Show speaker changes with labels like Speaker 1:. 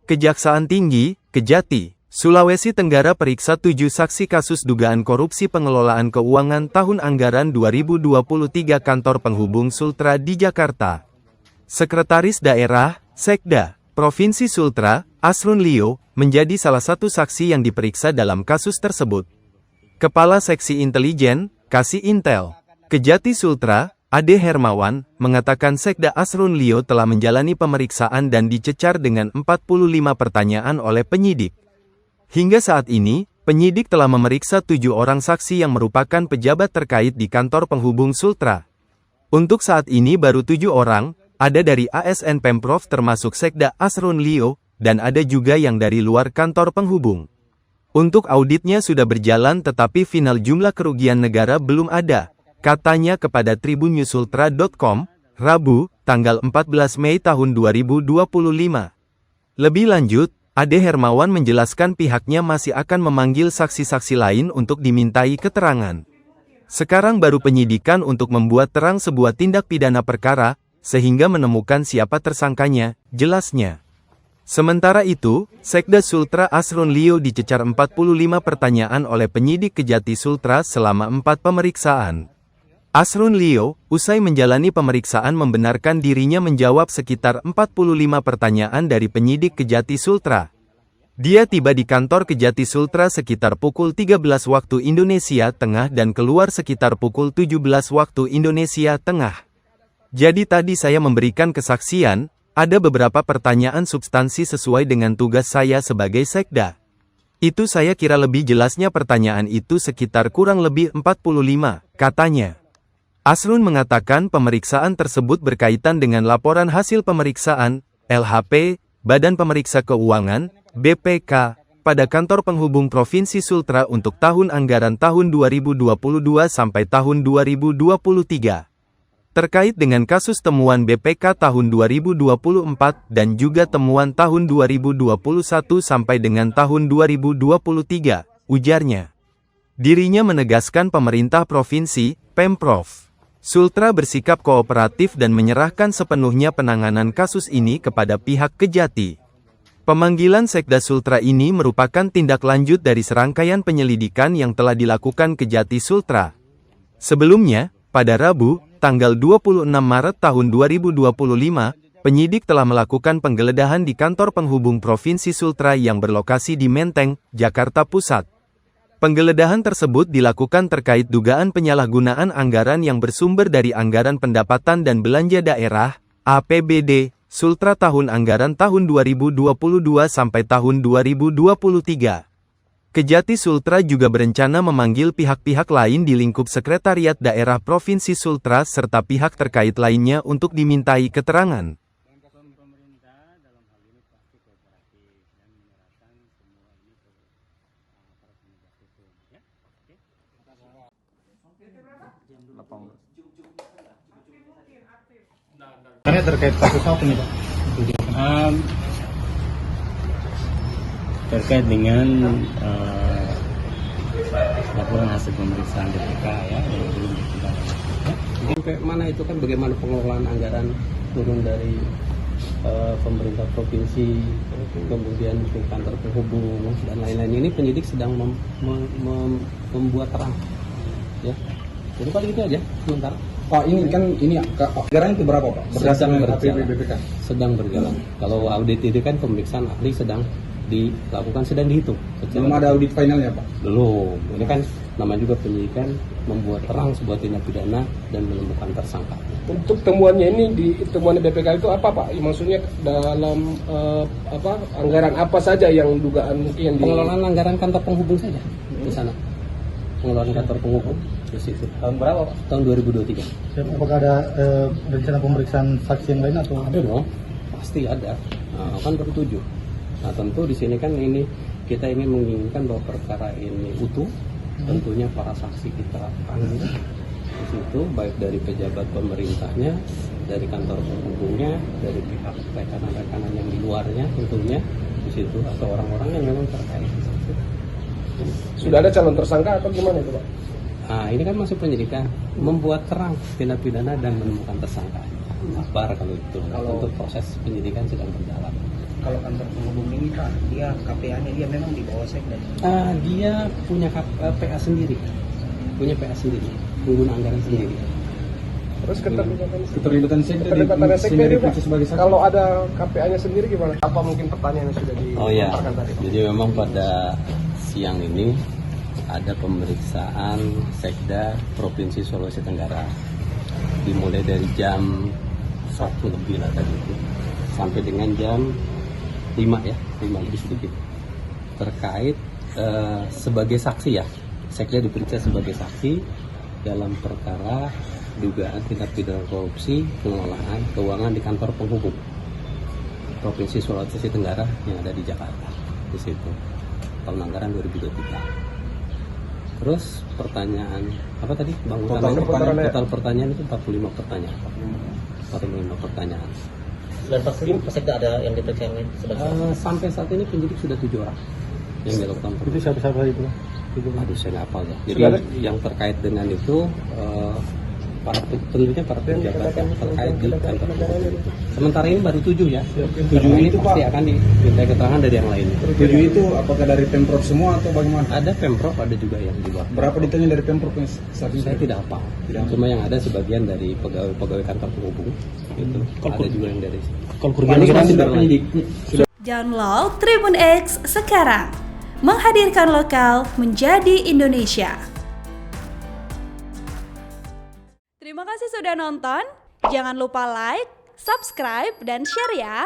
Speaker 1: Kejaksaan Tinggi, Kejati, Sulawesi Tenggara periksa 7 saksi kasus dugaan korupsi pengelolaan keuangan tahun anggaran 2023 Kantor Penghubung Sultra di Jakarta. Sekretaris Daerah, Sekda, Provinsi Sultra, Asrun Lio, menjadi salah satu saksi yang diperiksa dalam kasus tersebut. Kepala Seksi Intelijen, Kasih Intel, Kejati Sultra, Ade Hermawan, mengatakan Sekda Asrun Lio telah menjalani pemeriksaan dan dicecar dengan 45 pertanyaan oleh penyidik. Hingga saat ini, penyidik telah memeriksa 7 orang saksi yang merupakan pejabat terkait di Kantor Penghubung Sultra. Untuk saat ini baru 7 orang, ada dari ASN Pemprov termasuk Sekda Asrun Lio, dan ada juga yang dari luar Kantor Penghubung. Untuk auditnya sudah berjalan tetapi final jumlah kerugian negara belum ada, katanya kepada tribunnyusultra.com, Rabu, tanggal 14 Mei tahun 2025. Lebih lanjut, Ade Hermawan menjelaskan pihaknya masih akan memanggil saksi-saksi lain untuk dimintai keterangan. Sekarang baru penyidikan untuk membuat terang sebuah tindak pidana perkara, sehingga menemukan siapa tersangkanya, jelasnya. Sementara itu, Sekda Sultra Asrun Lio dicecar 45 pertanyaan oleh penyidik Kejati Sultra selama 4 pemeriksaan. Asrun Lio, usai menjalani pemeriksaan membenarkan dirinya menjawab sekitar 45 pertanyaan dari penyidik Kejati Sultra. Dia tiba di kantor Kejati Sultra sekitar pukul 13 waktu Indonesia Tengah dan keluar sekitar pukul 17 waktu Indonesia Tengah. Jadi tadi saya memberikan kesaksian, ada beberapa pertanyaan substansi sesuai dengan tugas saya sebagai Sekda. Itu saya kira lebih jelasnya pertanyaan itu sekitar kurang lebih 45, katanya. Asrun mengatakan pemeriksaan tersebut berkaitan dengan laporan hasil pemeriksaan, LHP, Badan Pemeriksa Keuangan, BPK, pada Kantor Penghubung Provinsi Sultra untuk tahun anggaran tahun 2022 sampai tahun 2023. Terkait dengan kasus temuan BPK tahun 2024 dan juga temuan tahun 2021 sampai dengan tahun 2023, ujarnya. Dirinya menegaskan pemerintah provinsi, Pemprov Sultra bersikap kooperatif dan menyerahkan sepenuhnya penanganan kasus ini kepada pihak Kejati. Pemanggilan Sekda Sultra ini merupakan tindak lanjut dari serangkaian penyelidikan yang telah dilakukan Kejati Sultra. Sebelumnya, pada Rabu, tanggal 26 Maret tahun 2025, penyidik telah melakukan penggeledahan di Kantor Penghubung Provinsi Sultra yang berlokasi di Menteng, Jakarta Pusat. Penggeledahan tersebut dilakukan terkait dugaan penyalahgunaan anggaran yang bersumber dari Anggaran Pendapatan dan Belanja Daerah, APBD, Sultra tahun anggaran tahun 2022 sampai tahun 2023. Kejati Sultra juga berencana memanggil pihak-pihak lain di lingkup Sekretariat Daerah Provinsi Sultra serta pihak terkait lainnya untuk dimintai keterangan.
Speaker 2: Karena terkait kasus apa nih Pak?
Speaker 3: Terkait dengan laporan hasil pemeriksaan BPK ya yang belum dikembangkan.
Speaker 4: Sampai mana itu kan bagaimana pengelolaan anggaran turun dari pemerintah provinsi, kemudian ke kantor penghubung dan lain-lain. Ini penyidik sedang membuat terang, ya. Jadi paling itu aja sementara.
Speaker 2: Pak, ini kan anggaran itu berapa Pak? Berdasarkan APBD
Speaker 4: Sedang berjalan. Kalau audit itu kan pemeriksaan ahli sedang dilakukan, sedang dihitung.
Speaker 2: Belum ada audit finalnya Pak?
Speaker 4: Belum. Ini kan nama juga penyidikan membuat terang sebuah tindak pidana dan menemukan tersangka.
Speaker 5: Untuk temuannya ini di temuan BPK itu apa Pak? Maksudnya dalam anggaran apa saja yang dugaan mungkin yang
Speaker 4: pengelolaan anggaran kantor penghubung saja di sana. Pengelolaan kantor penghubung di situ. Tahun berapa Pak? Tahun 2023.
Speaker 2: Apakah ada rencana pemeriksaan saksi yang lain atau?
Speaker 4: Ada dong, pasti ada. Nah, kan baru 7. Nah tentu di sini kan kita ingin menginginkan bahwa perkara ini utuh. Tentunya para saksi kita panggil di situ, baik dari pejabat pemerintahnya, dari kantor penghubungnya, dari pihak rekanan-rekanan yang di luarnya tentunya di situ, atau orang-orang yang memang terkait di situ.
Speaker 5: Sudah ada calon tersangka atau gimana itu Pak?
Speaker 4: Nah ini kan masih penyidikan, membuat terang tindak pidana dan menemukan tersangka. Kabar kalau itu, untuk proses penyidikan sedang berjalan.
Speaker 6: kalau kantor penghubung ini Pak, dia KPA-nya dia memang di bawah sekda.
Speaker 4: Dia punya PA sendiri, pengguna anggaran sendiri.
Speaker 5: Terus
Speaker 2: Keterlibatan sekda
Speaker 5: keterlibatannya sekda ini, Pak,
Speaker 2: diperiksa sebagai saksi.
Speaker 5: kalau ada KPA-nya sendiri gimana? Apa mungkin pertanyaan yang sudah
Speaker 3: Oh ya,
Speaker 5: dilontarkan tadi, Pak?
Speaker 3: jadi memang pada siang ini ada pemeriksaan Sekda Provinsi Sulawesi Tenggara. Dimulai dari jam 1 lebih lah tadi itu, sampai dengan jam 5 ya, 5 lebih sedikit. Terkait sebagai saksi ya, Sekda diperiksa sebagai saksi dalam perkara dugaan tindak pidana korupsi pengelolaan keuangan di kantor penghubung Provinsi Sulawesi Tenggara yang ada di Jakarta di situ tahun anggaran 2023. Terus pertanyaan apa tadi Bang
Speaker 2: Total
Speaker 3: Utama?
Speaker 2: pertanyaan.
Speaker 3: Total pertanyaan itu 45 pertanyaan. 45 pertanyanyaan.
Speaker 6: Selain vaksin, Sekda ada yang diperiksa yang lain sebagai
Speaker 3: Sampai saat ini penyidik sudah 7 orang yang dilakukan.
Speaker 2: Itu siapa-siapa itu?
Speaker 3: Aduh saya nggak hafal ya. Jadi yang terkait dengan itu tentunya para pejabat yang terkait di kantor penghubung. Sementara ini baru 7 ya. 7 ini
Speaker 2: itu,
Speaker 3: pasti
Speaker 2: Pak.
Speaker 3: akan diminta keterangan dari yang lain.
Speaker 2: 7 itu apakah dari Pemprov semua atau bagaimana?
Speaker 3: Ada Pemprov, ada juga yang di luar.
Speaker 2: Berapa detailnya dari Pemprov yang saat ini?
Speaker 3: Saya tidak hafal. Cuma yang ada sebagian dari pegawai kantor penghubung. Gitu. Ada juga yang dari
Speaker 2: Kalau kerugian
Speaker 3: masih berlanjut.
Speaker 7: Download Tribun X sekarang. Menghadirkan lokal menjadi Indonesia. Terima kasih sudah nonton. Jangan lupa like, subscribe, dan share ya.